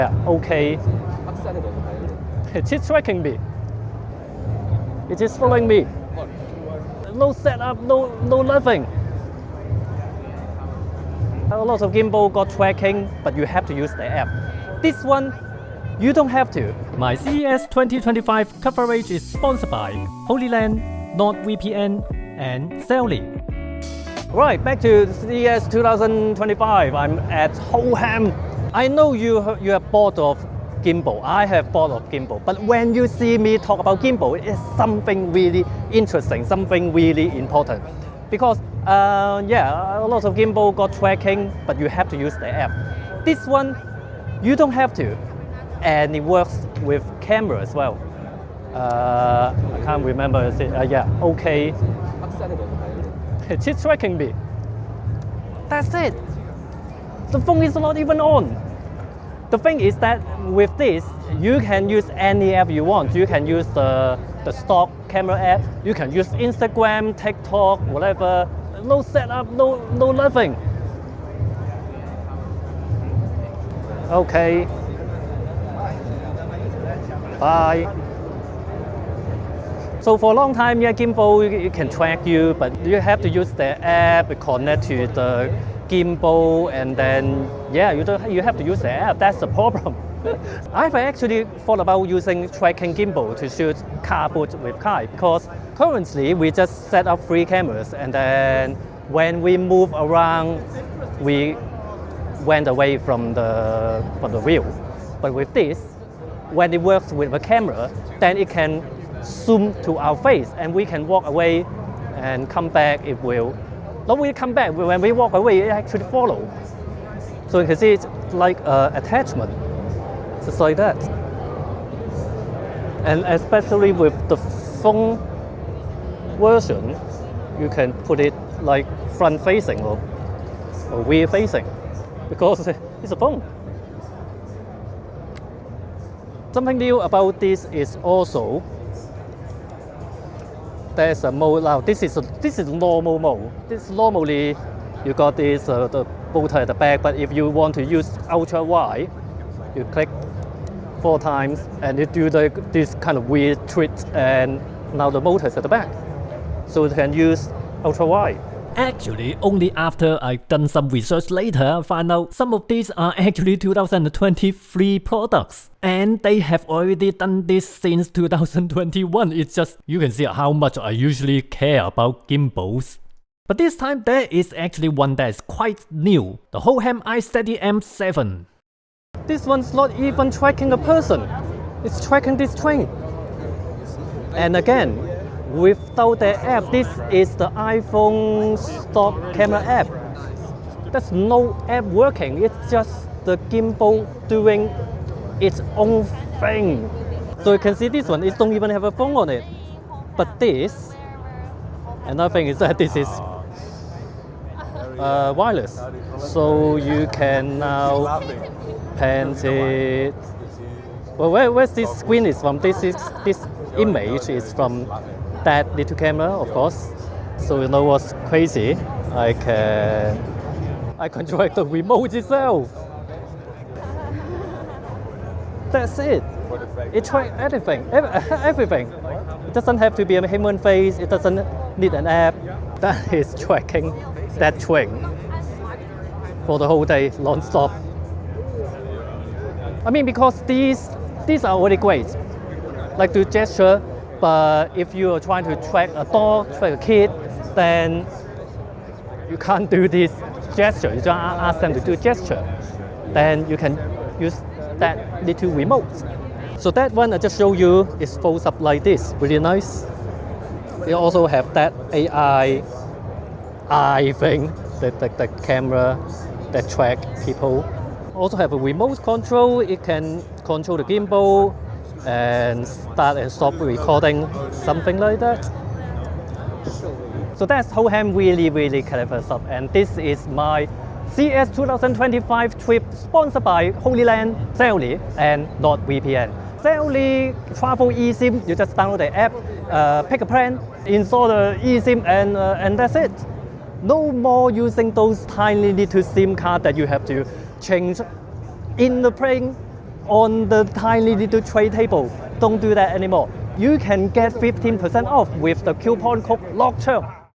Yeah, okay. It is tracking me. It is following me. No setup, no nothing. A lot of gimbal got tracking, but you have to use the app. This one, you don't have to. My CES 2025 coverage is sponsored by Holy Land, NordVPN, and Xiaoli. Right, back to CES 2025. I'm at Hoham. I know you have bought of gimbal. I have bought of gimbal. But when you see me talk about gimbal, it's something really interesting, something really important. Because yeah, a lot of gimbal got tracking, but you have to use the app. This one, you don't have to. And it works with camera as well. I can't remember. Yeah, okay. It is tracking me. That's it. The phone is not even on. The thing is that with this, you can use any app you want. You can use the stock camera app. You can use Instagram, TikTok, whatever. No setup, no nothing. Okay. Bye. So for a long time, yeah, gimbal it can track you, but you have to use the app, connect to the gimbal, and then yeah, you have to use the app. That's the problem. I've actually thought about using tracking gimbal to shoot car boot with Kai, because currently we just set up 3 cameras, and then when we move around, we went away from the wheel. But with this, when it works with the camera, then it can zoom to our face, and we can walk away and come back. It will not really come back. When we walk away, it actually follows. So you can see it's like an attachment, just like that. And especially with the phone version, you can put it like front facing or rear facing, because it's a phone. Something new about this is also there's a mode now. This is normal mode. This normally you got this the motor at the back, but if you want to use ultra wide, you click 4 times and you do this kind of weird trick, and now the motor is at the back, so you can use ultra wide. Actually, only after I've done some research later, I find out some of these are actually 2023 products. And they have already done this since 2021. It's just, you can see how much I usually care about gimbals. But this time there is actually one that is quite new. The Hoham iSteady M7. This one's not even tracking a person. It's tracking this train. And again, without the app, this is the iPhone stock camera app. There's no app working. It's just the gimbal doing its own thing. So you can see this one, it don't even have a phone on it. But this, another thing is that this is wireless. So you can now pan it. Well, where's this screen is from? This image is from that little camera, of course. So you know what's crazy? I control the remote itself. That's it. It tracks everything. Everything. It doesn't have to be a human face. It doesn't need an app. That is tracking that train for the whole day, non-stop. I mean, because these are already great, like to gesture. But if you are trying to track a dog, track a kid, then you can't do this gesture. You just ask them to do gesture. Then you can use that little remote. So that one I just show you is folds up like this, really nice. They also have that AI eye thing, the camera that track people. Also have a remote control. It can control the gimbal and start and stop recording, something like that. So that's Hoham really clever stuff. And this is my CES 2025 trip sponsored by Holy Land, Xiaoli, and NordVPN. Xiaoli travel eSIM, you just download the app, pick a plan, install the eSIM, and that's it. No more using those tiny little SIM cards that you have to change in the plane on the tiny little tray table. Don't do that anymore. You can get 15% off with the coupon code LOCKCHER.